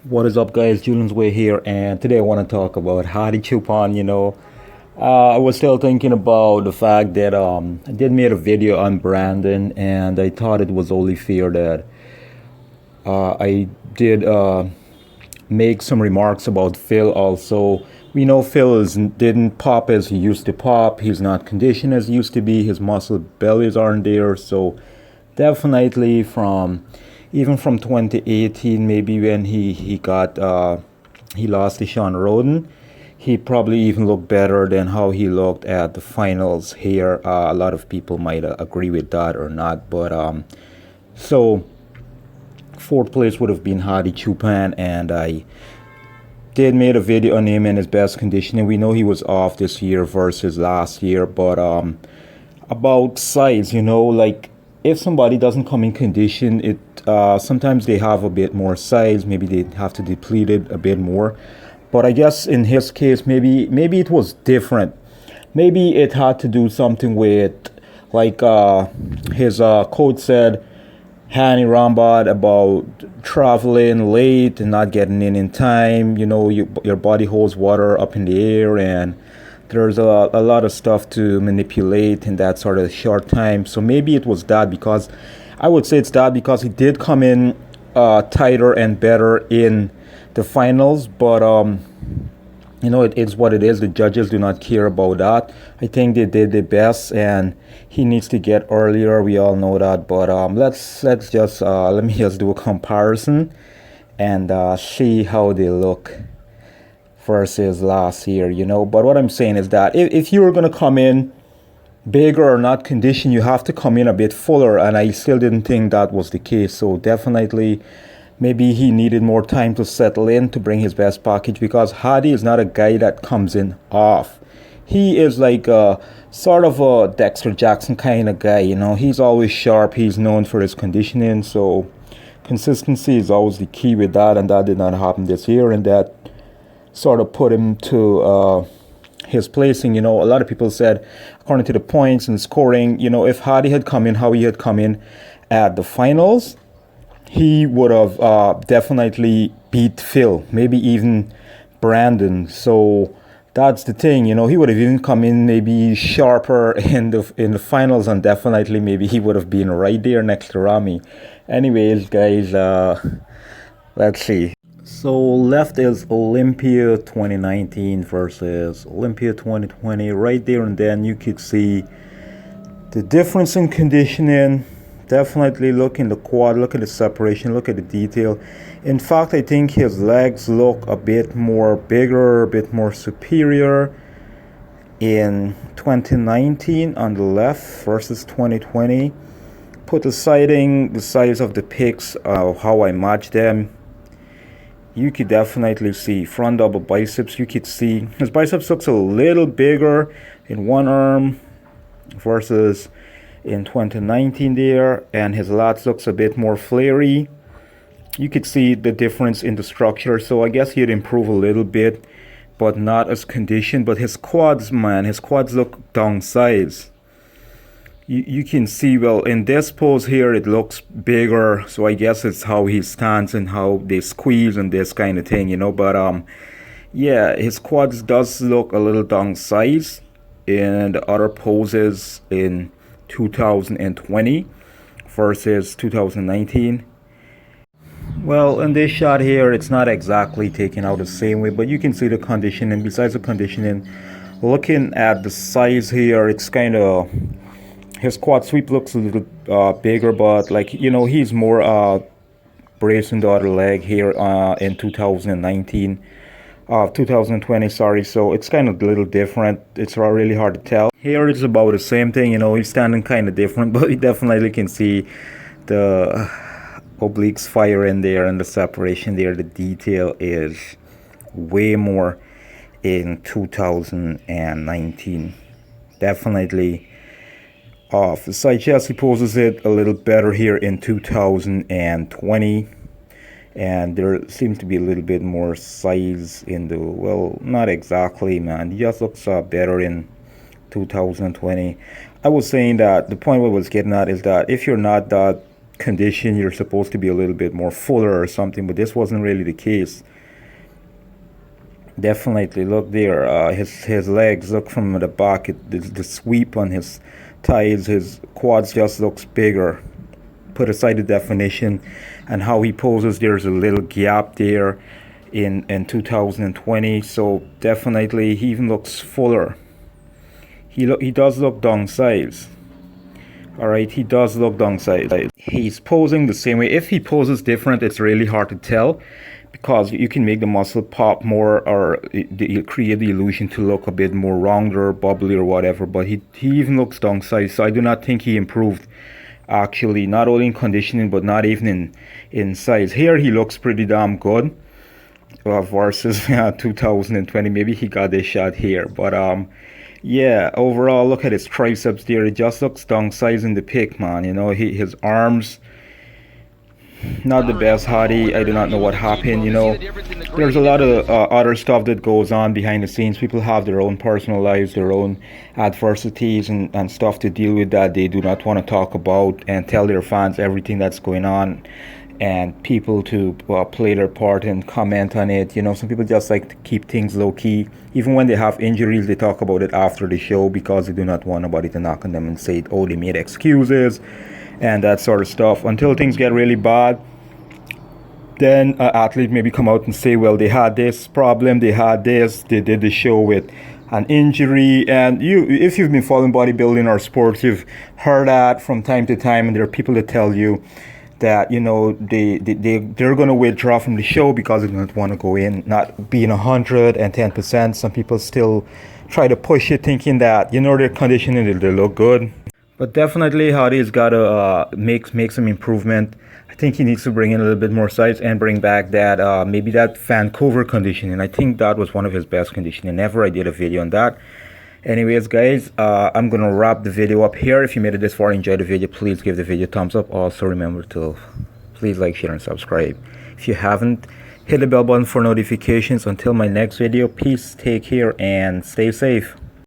What is up, guys? Julian's Way here, and today I want to talk about Hadi Choopan. I was still thinking about the fact that I did made a video on Brandon, and I thought it was only fair that I did make some remarks about Phil. Also, we know didn't pop as he used to pop. He's not conditioned as he used to be. His muscle bellies aren't there, so definitely from even from 2018, maybe when he lost to Sean Roden, he probably even looked better than how he looked at the finals here. A lot of people might agree with that or not, but so fourth place would have been Hadi Choopan, and I did made a video on him and his best conditioning. We know he was off this year versus last year, but about size, like if somebody doesn't come in condition, it sometimes they have a bit more size. Maybe they have to deplete it a bit more. But I guess in his case, maybe it was different. Maybe it had to do something with, like his coach said, Hani Rambad, about traveling late and not getting in time. Your body holds water up in the air, and there's a lot of stuff to manipulate in that sort of short time. So maybe it was that, because I would say it's that because he did come in tighter and better in the finals. But it's what it is. The judges do not care about that. I think they did their best, and he needs to get earlier. We all know that. But let's just let me just do a comparison and see how they look versus last year. But what I'm saying is that if you were going to come in bigger or not conditioned, you have to come in a bit fuller, and I still didn't think that was the case. So definitely maybe he needed more time to settle in to bring his best package, because Hadi is not a guy that comes in off. He is like a sort of a Dexter Jackson kind of guy. He's always sharp. He's known for his conditioning, so consistency is always the key with that, and that did not happen this year, and that sort of put him to his placing. A lot of people said, according to the points and scoring, if Hadi had come in how he had come in at the finals, he would have definitely beat Phil, maybe even Brandon. So that's the thing. He would have even come in maybe sharper in the finals, and definitely maybe he would have been right there next to Rami. Anyways, guys, let's see. So left is Olympia 2019 versus Olympia 2020. Right there and then you could see the difference in conditioning. Definitely look in the quad, look at the separation, look at the detail. In fact, I think his legs look a bit more bigger, a bit more superior in 2019 on the left versus 2020. Put aside the size of the pics, how I match them, you could definitely see front double biceps. You could see his biceps looks a little bigger in one arm versus in 2019 there, and his lats looks a bit more flary. You could see the difference in the structure, so I guess he'd improve a little bit, but not as conditioned. But his quads, man, his quads look downsized. You can see, well, in this pose here it looks bigger, so I guess it's how he stands and how they squeeze and this kind of thing, but yeah, his quads does look a little downsized in the other poses in 2020 versus 2019. Well, in this shot here, it's not exactly taken out the same way, but you can see the conditioning. Besides the conditioning, looking at the size here, it's kind of, his quad sweep looks a little bigger, but he's more bracing the other leg here in 2019. 2020, sorry. So it's kind of a little different. It's really hard to tell. Here it's about the same thing. He's standing kind of different, but you definitely can see the obliques fire in there and the separation there. The detail is way more in 2019. Definitely off. The side chest, he poses it a little better here in 2020. And there seems to be a little bit more size in the, well, not exactly, man. He just looks better in 2020. I was saying that the point I was getting at is that if you're not that condition, you're supposed to be a little bit more fuller or something, but this wasn't really the case. Definitely, look there. His legs, look from the back. The sweep on his thighs, his quads just looks bigger. Put aside the definition and how he poses, there's a little gap there in 2020. So definitely, he even looks fuller. He does look downsized. All right, he does look downsized. He's posing the same way. If he poses different, it's really hard to tell, because you can make the muscle pop more, or you create the illusion to look a bit more rounder, bubbly, or whatever. But he even looks downsized, so I do not think he improved, actually, not only in conditioning but not even in size. Here he looks pretty damn good versus 2020. Maybe he got this shot here, but yeah, overall, look at his triceps there. It just looks downsized in the pic, man. You know, his arms, not the best. Hadi, I do not know what happened. You know, there's a lot of other stuff that goes on behind the scenes. People have their own personal lives, their own adversities and stuff to deal with that they do not want to talk about and tell their fans everything that's going on, and people to play their part and comment on it. You know, some people just like to keep things low key. Even when they have injuries, they talk about it after the show because they do not want nobody to knock on them and say, oh, they made excuses and that sort of stuff. Until things get really bad, then an athlete maybe come out and say, well, they had this problem, they had this, they did the show with an injury. And if you've been following bodybuilding or sports, you've heard that from time to time, and there are people that tell you that, you know, they're going to withdraw from the show because they don't want to go in not being 110%. Some people still try to push it, thinking that, you know, their conditioning, they look good. But definitely Hadi's got to make some improvement. I think he needs to bring in a little bit more size and bring back that maybe that Vancouver conditioning. I think that was one of his best conditioning ever. I did a video on that. Anyways, guys, I'm gonna wrap the video up here. If you made it this far and enjoyed the video, please give the video a thumbs up. Also remember to please like, share, and subscribe. If you haven't, hit the bell button for notifications. Until my next video, peace, take care, and stay safe.